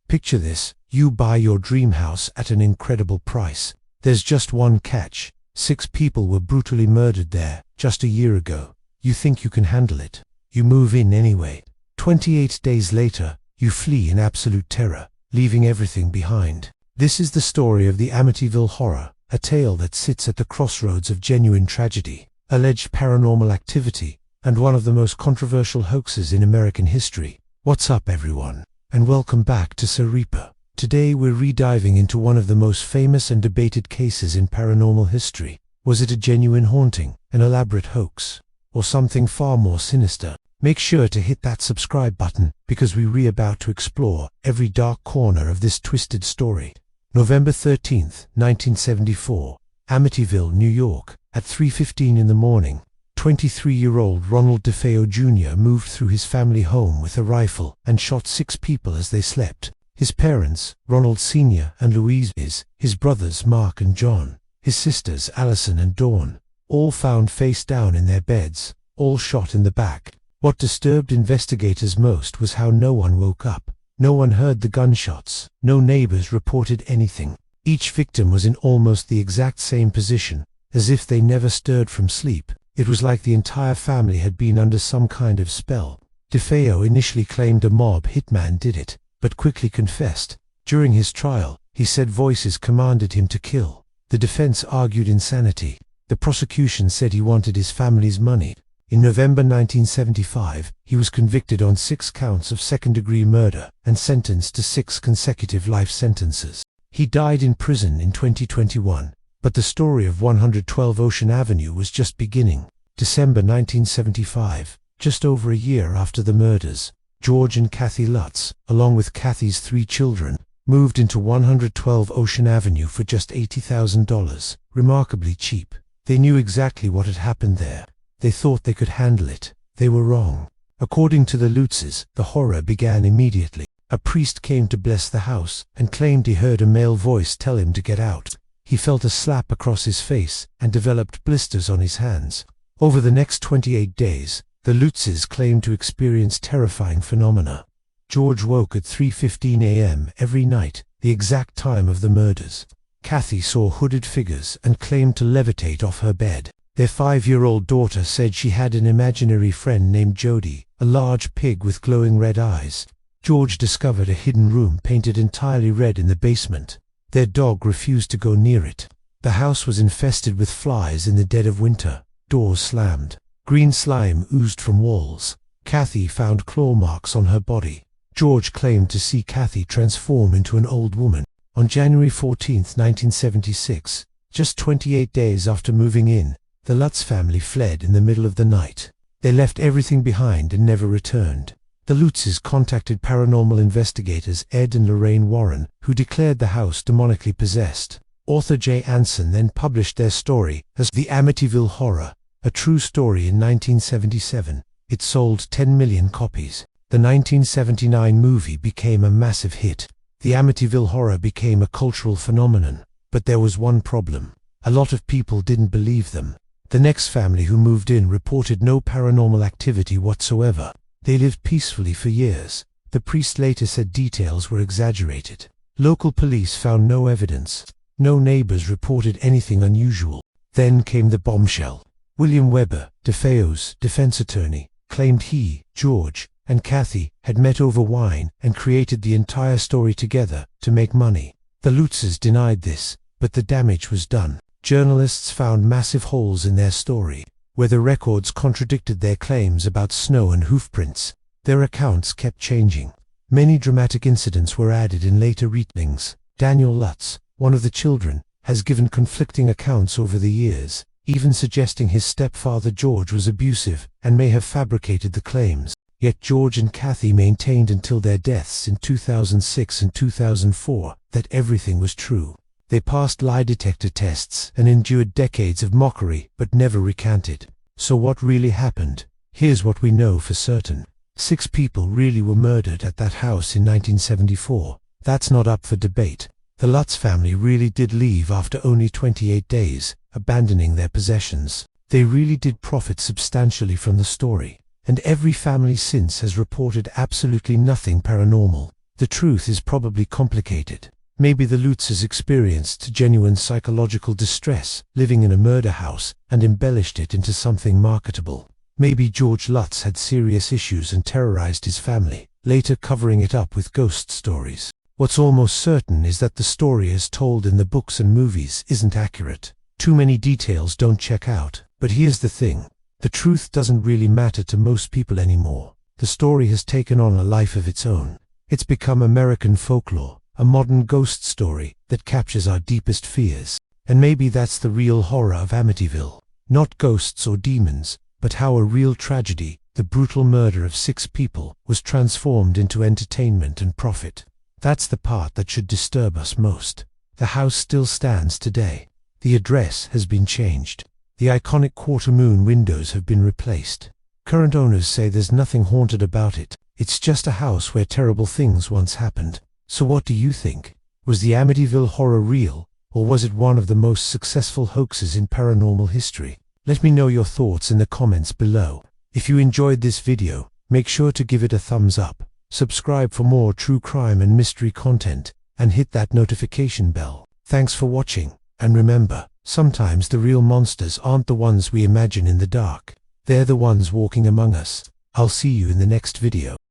Picture this, you buy your dream house at an incredible price. There's just one catch. 6 people were brutally murdered there just a year ago. You think you can handle it. You move in anyway. 28 days later, you flee in absolute terror, leaving everything behind. This is the story of the Amityville Horror, a tale that sits at the crossroads of genuine tragedy, alleged paranormal activity, and one of the most controversial hoaxes in American history. What's up, everyone? And welcome back to SiR.ReapeR. Today we're rediving into one of the most famous and debated cases in paranormal history. Was it a genuine haunting, an elaborate hoax, or something far more sinister? Make sure to hit that subscribe button, because we're about to explore every dark corner of this twisted story. November 13th, 1974, Amityville, New York. At 3:15 in the morning, 23-year-old Ronald DeFeo Jr. moved through his family home with a rifle and shot 6 people as they slept. His parents, Ronald Sr. and Lutzes, his brothers Mark and John, his sisters Allison and Dawn, all found face down in their beds, all shot in the back. What disturbed investigators most was how no one woke up. No one heard the gunshots. No neighbors reported anything. Each victim was in almost the exact same position, as if they never stirred from sleep. It was like the entire family had been under some kind of spell. DeFeo initially claimed a mob hitman did it, but quickly confessed. During his trial, he said voices commanded him to kill. The defense argued insanity. The prosecution said he wanted his family's money. In November 1975, he was convicted on 6 counts of second-degree murder and sentenced to 6 consecutive life sentences. He died in prison in 2021, but the story of 112 Ocean Avenue was just beginning. December 1975, just over a year after the murders, George and Kathy Lutz, along with Kathy's 3 children, moved into 112 Ocean Avenue for just $80,000, remarkably cheap. They knew exactly what had happened there. They thought they could handle it. They were wrong. According to the Lutzes, the horror began immediately. A priest came to bless the house and claimed he heard a male voice tell him to get out. He felt a slap across his face and developed blisters on his hands. Over the next 28 days, the Lutzes claimed to experience terrifying phenomena. George woke at 3:15 a.m. every night, the exact time of the murders. Kathy saw hooded figures and claimed to levitate off her bed. Their 5-year-old daughter said she had an imaginary friend named Jody, a large pig with glowing red eyes. George discovered a hidden room painted entirely red in the basement. Their dog refused to go near it. The house was infested with flies in the dead of winter. Doors slammed. Green slime oozed from walls. Kathy found claw marks on her body. George claimed to see Kathy transform into an old woman. On January 14, 1976, just 28 days after moving in, the Lutz family fled in the middle of the night. They left everything behind and never returned. The Lutzes contacted paranormal investigators Ed and Lorraine Warren, who declared the house demonically possessed. Author Jay Anson then published their story as The Amityville Horror, a true story in 1977. It sold 10 million copies. The 1979 movie became a massive hit. The Amityville Horror became a cultural phenomenon. But there was one problem. A lot of people didn't believe them. The next family who moved in reported no paranormal activity whatsoever. They lived peacefully for years. The priest later said details were exaggerated. Local police found no evidence. No neighbors reported anything unusual. Then came the bombshell. William Weber, DeFeo's defense attorney, claimed he, George, and Kathy had met over wine and created the entire story together to make money. The Lutzes denied this, but the damage was done. Journalists found massive holes in their story, where the records contradicted their claims about snow and hoofprints. Their accounts kept changing. Many dramatic incidents were added in later retellings. Daniel Lutz, one of the children, has given conflicting accounts over the years, even suggesting his stepfather George was abusive and may have fabricated the claims. Yet George and Kathy maintained until their deaths in 2006 and 2004 that everything was true. They passed lie detector tests and endured decades of mockery but never recanted. So what really happened? Here's what we know for certain. 6 people really were murdered at that house in 1974. That's not up for debate. The Lutz family really did leave after only 28 days, abandoning their possessions. They really did profit substantially from the story. And every family since has reported absolutely nothing paranormal. The truth is probably complicated. Maybe the Lutzes experienced genuine psychological distress living in a murder house and embellished it into something marketable. Maybe George Lutz had serious issues and terrorized his family, later covering it up with ghost stories. What's almost certain is that the story as told in the books and movies isn't accurate. Too many details don't check out. But here's the thing. The truth doesn't really matter to most people anymore. The story has taken on a life of its own. It's become American folklore, a modern ghost story that captures our deepest fears. And maybe that's the real horror of Amityville. Not ghosts or demons, but how a real tragedy, the brutal murder of 6 people, was transformed into entertainment and profit. That's the part that should disturb us most. The house still stands today. The address has been changed. The iconic quarter-moon windows have been replaced. Current owners say there's nothing haunted about it. It's just a house where terrible things once happened. So what do you think? Was the Amityville horror real, or was it one of the most successful hoaxes in paranormal history? Let me know your thoughts in the comments below. If you enjoyed this video, make sure to give it a thumbs up, subscribe for more true crime and mystery content, and hit that notification bell. Thanks for watching, and remember, sometimes the real monsters aren't the ones we imagine in the dark. They're the ones walking among us. I'll see you in the next video.